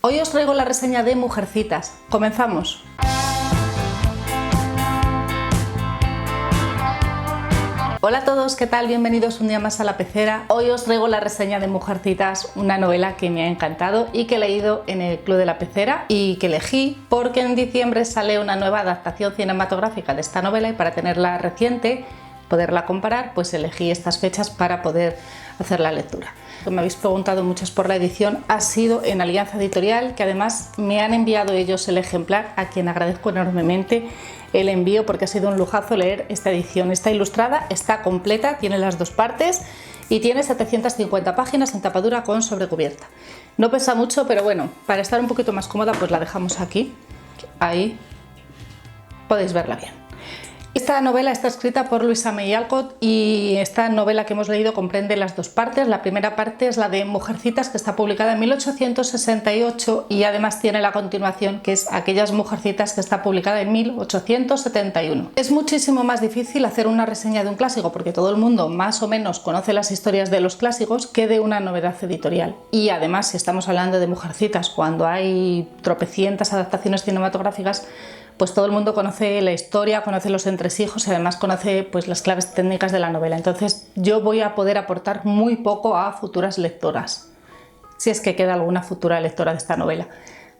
Hoy os traigo la reseña de Mujercitas. ¡Comenzamos! Hola a todos, ¿qué tal? Bienvenidos un día más a La Pecera. Hoy os traigo la reseña de Mujercitas, una novela que me ha encantado y que he leído en el Club de La Pecera y que elegí porque en diciembre sale una nueva adaptación cinematográfica de esta novela y para tenerla reciente, poderla comparar, pues elegí estas fechas para poder hacer la lectura. Me habéis preguntado muchas por la edición, ha sido en Alianza Editorial, que además me han enviado ellos el ejemplar, a quien agradezco enormemente el envío porque ha sido un lujazo leer esta edición. Está ilustrada, está completa, tiene las dos partes y tiene 750 páginas en tapadura con sobrecubierta. No pesa mucho, pero bueno, para estar un poquito más cómoda pues la dejamos aquí, ahí podéis verla bien. Esta novela está escrita por Louisa May Alcott y esta novela que hemos leído comprende las dos partes. La primera parte es la de Mujercitas, que está publicada en 1868 y además tiene la continuación, que es Aquellas Mujercitas, que está publicada en 1871. Es muchísimo más difícil hacer una reseña de un clásico porque todo el mundo más o menos conoce las historias de los clásicos que de una novedad editorial. Y además, si estamos hablando de Mujercitas, cuando hay tropecientas adaptaciones cinematográficas, pues todo el mundo conoce la historia, conoce los entresijos y además conoce pues las claves técnicas de la novela. Entonces yo voy a poder aportar muy poco a futuras lectoras, si es que queda alguna futura lectora de esta novela,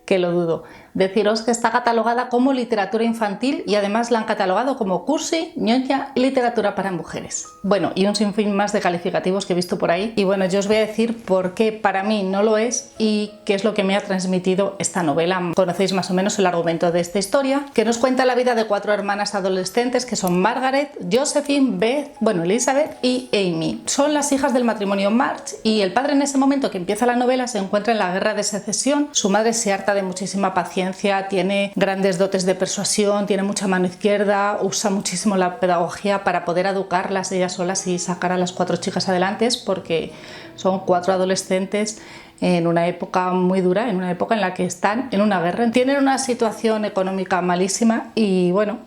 que lo dudo. Deciros que está catalogada como literatura infantil y además la han catalogado como cursi, ñoña y literatura para mujeres. Bueno, y un sinfín más de calificativos que he visto por ahí. Y bueno, yo os voy a decir por qué para mí no lo es y qué es lo que me ha transmitido esta novela. Conocéis más o menos el argumento de esta historia, que nos cuenta la vida de cuatro hermanas adolescentes que son Margaret, Josephine, Elizabeth y Amy. Son las hijas del matrimonio March y el padre en ese momento que empieza la novela se encuentra en la guerra de secesión. Su madre se harta de muchísima paciencia, tiene grandes dotes de persuasión, tiene mucha mano izquierda, usa muchísimo la pedagogía para poder educarlas ellas solas y sacar a las cuatro chicas adelante, porque son cuatro adolescentes en una época muy dura, en una época en la que están en una guerra. Tienen una situación económica malísima y bueno,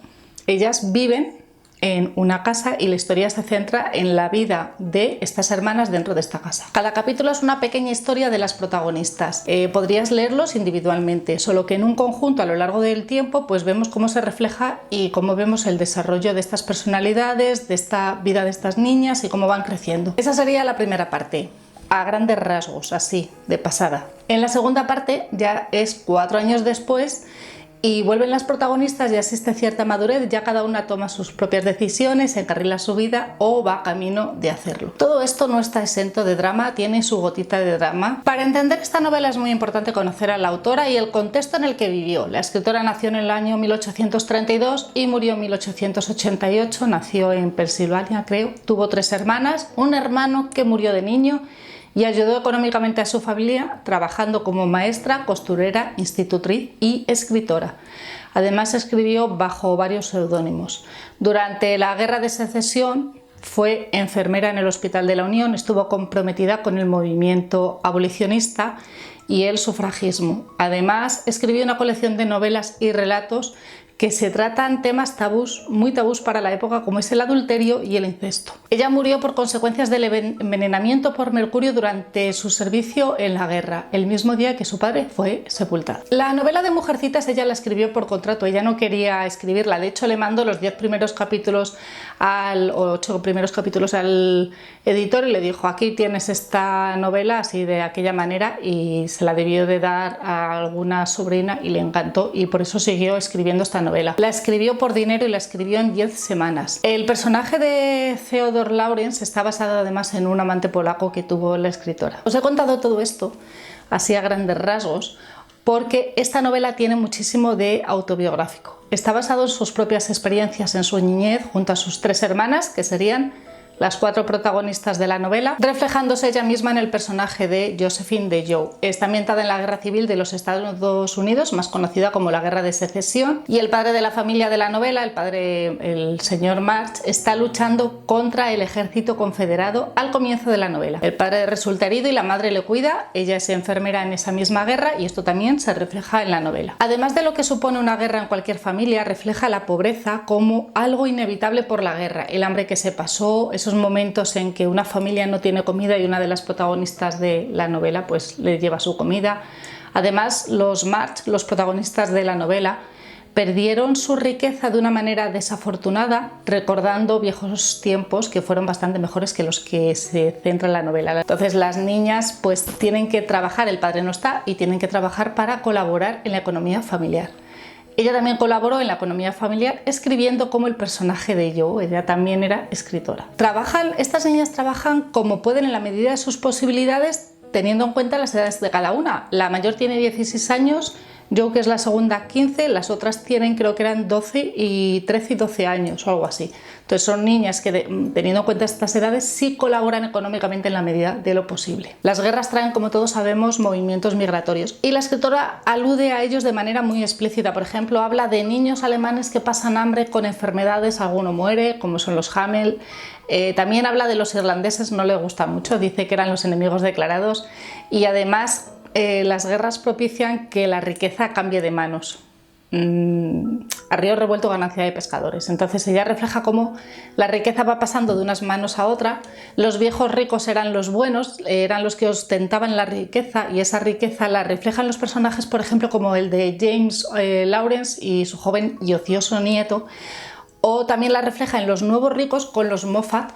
ellas viven en una casa y la historia se centra en la vida de estas hermanas dentro de esta casa. Cada capítulo es una pequeña historia de las protagonistas. Podrías leerlos individualmente, solo que en un conjunto a lo largo del tiempo pues vemos cómo se refleja y cómo vemos el desarrollo de estas personalidades, de esta vida de estas niñas y cómo van creciendo. Esa sería la primera parte, a grandes rasgos, así, de pasada. En la segunda parte ya es 4 años después y vuelven las protagonistas y existe cierta madurez, ya cada una toma sus propias decisiones, encarrila su vida o va camino de hacerlo. Todo esto no está exento de drama, tiene su gotita de drama. Para entender esta novela es muy importante conocer a la autora y el contexto en el que vivió. La escritora nació en el año 1832 y murió en 1888, nació en Pensilvania, creo. Tuvo 3 hermanas, un hermano que murió de niño y ayudó económicamente a su familia trabajando como maestra, costurera, institutriz y escritora. Además escribió bajo varios seudónimos. Durante la Guerra de Secesión fue enfermera en el Hospital de la Unión, estuvo comprometida con el movimiento abolicionista y el sufragismo. Además escribió una colección de novelas y relatos que se tratan temas tabús, muy tabús para la época, como es el adulterio y el incesto. Ella murió por consecuencias del envenenamiento por mercurio durante su servicio en la guerra, el mismo día que su padre fue sepultado. La novela de Mujercitas ella la escribió por contrato, ella no quería escribirla, de hecho le mandó los 10 primeros capítulos o 8 primeros capítulos al editor y le dijo: aquí tienes esta novela así de aquella manera, y se la debió de dar a alguna sobrina y le encantó y por eso siguió escribiendo esta novela. La escribió por dinero y la escribió en 10 semanas. El personaje de Theodor Lawrence está basado además en un amante polaco que tuvo la escritora. Os he contado todo esto así a grandes rasgos porque esta novela tiene muchísimo de autobiográfico. Está basado en sus propias experiencias en su niñez junto a sus 3 hermanas, que serían las 4 protagonistas de la novela, reflejándose ella misma en el personaje de Josephine de Joe. Está ambientada en la Guerra Civil de los Estados Unidos, más conocida como la Guerra de Secesión, y el padre de la familia de la novela, el señor March, está luchando contra el ejército confederado al comienzo de la novela. El padre resulta herido y la madre le cuida, ella es enfermera en esa misma guerra y esto también se refleja en la novela. Además de lo que supone una guerra en cualquier familia, refleja la pobreza como algo inevitable por la guerra, el hambre que se pasó, esos momentos en que una familia no tiene comida y una de las protagonistas de la novela pues le lleva su comida, Además, los March, los protagonistas de la novela, perdieron su riqueza de una manera desafortunada, recordando viejos tiempos que fueron bastante mejores que los que se centra en la novela. Entonces las niñas pues tienen que trabajar, el padre no está, y tienen que trabajar para colaborar en la economía familiar. Ella también colaboró en la economía familiar escribiendo como el personaje de Joe, ella también era escritora. Estas niñas trabajan como pueden en la medida de sus posibilidades, teniendo en cuenta las edades de cada una. La mayor tiene 16 años, Joe, que es la segunda, 15, las otras tienen, creo que eran 13 y 12 años o algo así. Entonces son niñas que, teniendo en cuenta estas edades, sí colaboran económicamente en la medida de lo posible. Las guerras traen, como todos sabemos, movimientos migratorios y la escritora alude a ellos de manera muy explícita. Por ejemplo, habla de niños alemanes que pasan hambre con enfermedades, alguno muere, como son los Hamel. También habla de los irlandeses, no le gusta mucho, dice que eran los enemigos declarados, y además las guerras propician que la riqueza cambie de manos. A río revuelto ganancia de pescadores. Entonces ella refleja cómo la riqueza va pasando de unas manos a otra. Los viejos ricos eran los buenos, eran los que ostentaban la riqueza, y esa riqueza la reflejan los personajes, por ejemplo, como el de James Lawrence y su joven y ocioso nieto, o también la refleja en los nuevos ricos con los Moffat,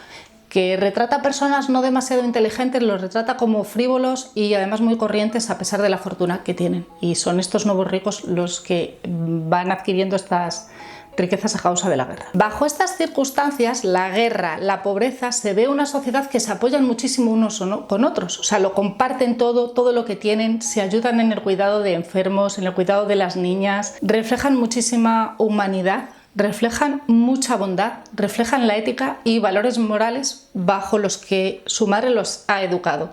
que retrata a personas no demasiado inteligentes, los retrata como frívolos y además muy corrientes a pesar de la fortuna que tienen. Y son estos nuevos ricos los que van adquiriendo estas riquezas a causa de la guerra. Bajo estas circunstancias, la guerra, la pobreza, se ve una sociedad que se apoyan muchísimo unos con otros. O sea, lo comparten todo lo que tienen, se ayudan en el cuidado de enfermos, en el cuidado de las niñas, reflejan muchísima humanidad, reflejan mucha bondad, reflejan la ética y valores morales bajo los que su madre los ha educado.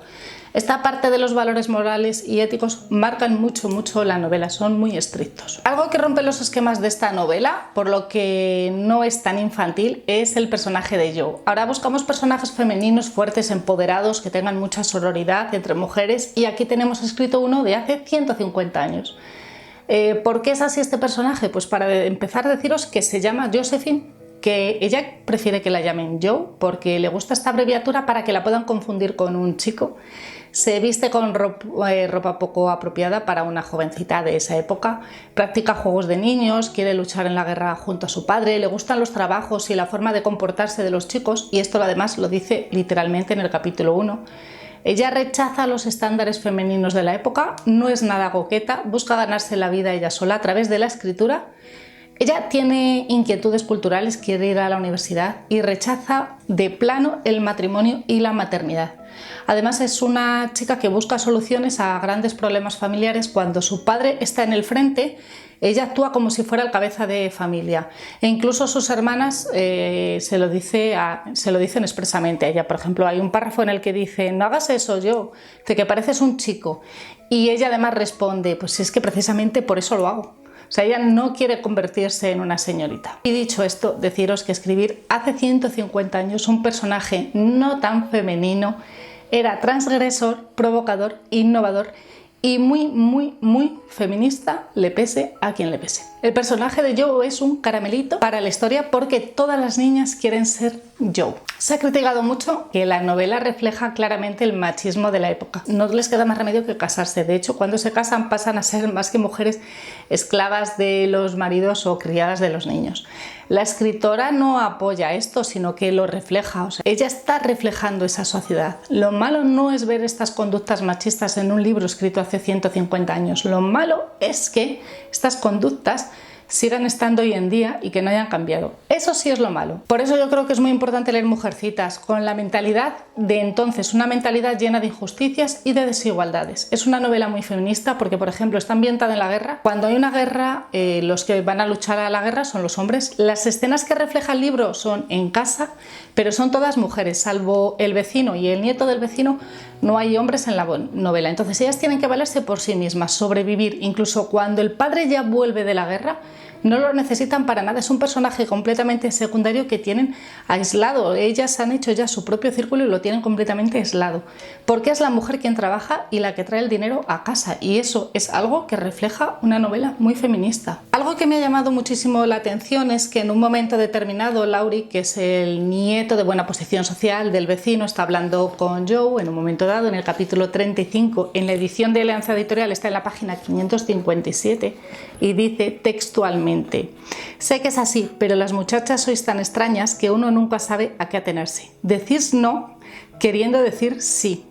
Esta parte de los valores morales y éticos marcan mucho la novela, son muy estrictos. Algo que rompe los esquemas de esta novela, por lo que no es tan infantil, es el personaje de Joe. Ahora buscamos personajes femeninos fuertes, empoderados, que tengan mucha sororidad entre mujeres, y aquí tenemos escrito uno de hace 150 años. ¿Por qué es así este personaje? Pues para empezar, deciros que se llama Josephine, que ella prefiere que la llamen Joe porque le gusta esta abreviatura para que la puedan confundir con un chico. Se viste con ropa poco apropiada para una jovencita de esa época, practica juegos de niños, quiere luchar en la guerra junto a su padre, le gustan los trabajos y la forma de comportarse de los chicos, y esto además lo dice literalmente en el capítulo 1. Ella rechaza los estándares femeninos de la época, no es nada coqueta, busca ganarse la vida ella sola a través de la escritura. Ella tiene inquietudes culturales, quiere ir a la universidad y rechaza de plano el matrimonio y la maternidad. Además, es una chica que busca soluciones a grandes problemas familiares. Cuando su padre está en el frente, ella actúa como si fuera el cabeza de familia, e incluso sus hermanas se lo dicen expresamente a ella. Por ejemplo, hay un párrafo en el que dice: no hagas eso, Joe, de que pareces un chico, y ella además responde: pues es que precisamente por eso lo hago. O sea, ella no quiere convertirse en una señorita. Y dicho esto, deciros que escribir hace 150 años un personaje no tan femenino era transgresor, provocador, innovador y muy feminista, le pese a quien le pese. El personaje de Joe es un caramelito para la historia porque todas las niñas quieren ser Joe. Se ha criticado mucho que la novela refleja claramente el machismo de la época. No les queda más remedio que casarse. De hecho, cuando se casan pasan a ser más que mujeres esclavas de los maridos o criadas de los niños. La escritora no apoya esto, sino que lo refleja. O sea, ella está reflejando esa sociedad. Lo malo no es ver estas conductas machistas en un libro escrito hace 150 años. Lo malo es que estas conductas sigan estando hoy en día y que no hayan cambiado. Eso sí es lo malo. Por eso yo creo que es muy importante leer Mujercitas con la mentalidad de entonces, una mentalidad llena de injusticias y de desigualdades. Es una novela muy feminista porque, por ejemplo, está ambientada en la guerra. Cuando hay una guerra, los que van a luchar a la guerra son los hombres. Las escenas que refleja el libro son en casa, pero son todas mujeres, salvo el vecino y el nieto del vecino. No hay hombres en la novela. Entonces ellas tienen que valerse por sí mismas, sobrevivir. Incluso cuando el padre ya vuelve de la guerra, no lo necesitan para nada. Es un personaje completamente secundario que tienen aislado. Ellas han hecho ya su propio círculo y lo tienen completamente aislado. Porque es la mujer quien trabaja y la que trae el dinero a casa. Y eso es algo que refleja una novela muy feminista. Algo Algo que me ha llamado muchísimo la atención es que en un momento determinado Laurie, que es el nieto de buena posición social del vecino, está hablando con Joe en un momento dado, en el capítulo 35, en la edición de Alianza Editorial está en la página 557 y dice textualmente: sé que es así, pero las muchachas sois tan extrañas que uno nunca sabe a qué atenerse. Decís no queriendo decir sí.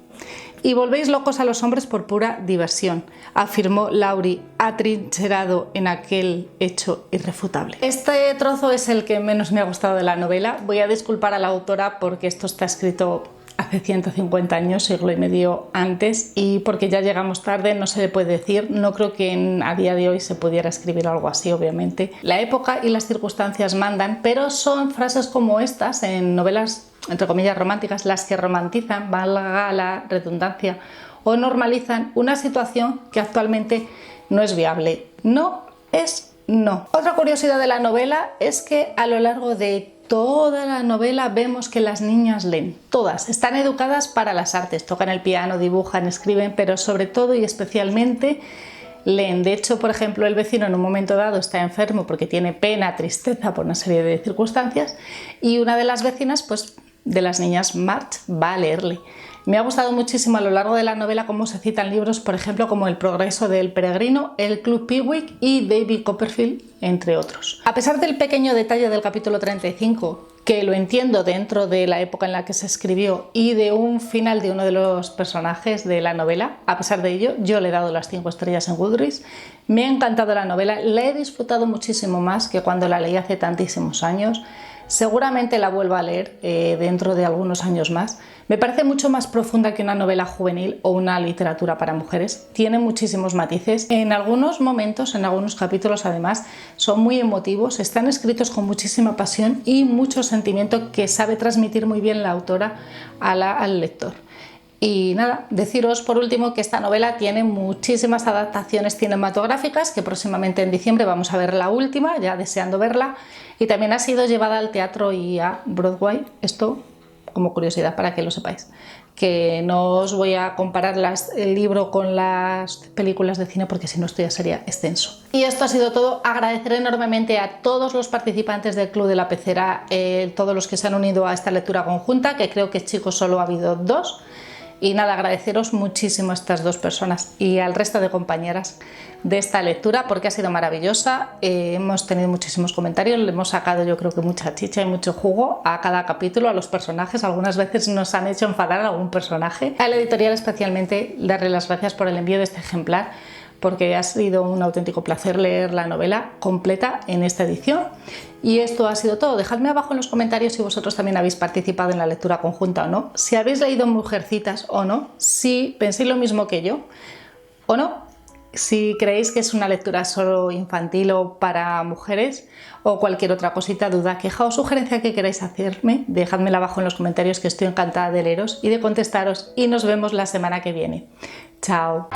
Y volvéis locos a los hombres por pura diversión, afirmó Laurie, atrincherado en aquel hecho irrefutable. Este trozo es el que menos me ha gustado de la novela. Voy a disculpar a la autora porque esto está escrito hace 150 años, siglo y medio antes, y porque ya llegamos tarde, no se le puede decir. No creo que a día de hoy se pudiera escribir algo así, obviamente. La época y las circunstancias mandan, pero son frases como estas en novelas entre comillas románticas, las que romantizan, valga la redundancia, o normalizan una situación que actualmente no es viable. No es no. Otra curiosidad de la novela es que a lo largo de toda la novela vemos que las niñas leen. Todas están educadas para las artes, tocan el piano, dibujan, escriben, pero sobre todo y especialmente leen. De hecho, por ejemplo, el vecino en un momento dado está enfermo porque tiene pena, tristeza por una serie de circunstancias, y una de las vecinas, pues de las niñas, Marge, va a leerle. Me ha gustado muchísimo a lo largo de la novela cómo se citan libros, por ejemplo, como El progreso del peregrino, El club Pickwick y David Copperfield, entre otros. A pesar del pequeño detalle del capítulo 35, que lo entiendo dentro de la época en la que se escribió y de un final de uno de los personajes de la novela, a pesar de ello, yo le he dado las 5 estrellas en Goodreads. Me ha encantado la novela, la he disfrutado muchísimo más que cuando la leí hace tantísimos años. Seguramente la vuelva a leer dentro de algunos años más. Me parece mucho más profunda que una novela juvenil o una literatura para mujeres. Tiene muchísimos matices. En algunos momentos, en algunos capítulos además, son muy emotivos, están escritos con muchísima pasión y mucho sentimiento que sabe transmitir muy bien la autora al lector. Y nada, deciros por último que esta novela tiene muchísimas adaptaciones cinematográficas, que próximamente en diciembre vamos a ver la última, ya deseando verla, y también ha sido llevada al teatro y a Broadway. Esto como curiosidad para que lo sepáis, que no os voy a comparar el libro con las películas de cine porque si no esto ya sería extenso. Y esto ha sido todo. Agradecer enormemente a todos los participantes del Club de la Pecera, todos los que se han unido a esta lectura conjunta, que creo que chicos solo ha habido 2. Y nada, agradeceros muchísimo a estas 2 personas y al resto de compañeras de esta lectura porque ha sido maravillosa. Hemos tenido muchísimos comentarios, le hemos sacado yo creo que mucha chicha y mucho jugo a cada capítulo, a los personajes. Algunas veces nos han hecho enfadar a algún personaje. A la editorial especialmente darle las gracias por el envío de este ejemplar, porque ha sido un auténtico placer leer la novela completa en esta edición. Y esto ha sido todo. Dejadme abajo en los comentarios si vosotros también habéis participado en la lectura conjunta o no, si habéis leído Mujercitas o no, si pensáis lo mismo que yo o no, si creéis que es una lectura solo infantil o para mujeres o cualquier otra cosita, duda, queja o sugerencia que queráis hacerme, dejadmela abajo en los comentarios que estoy encantada de leeros y de contestaros y nos vemos la semana que viene. Chao.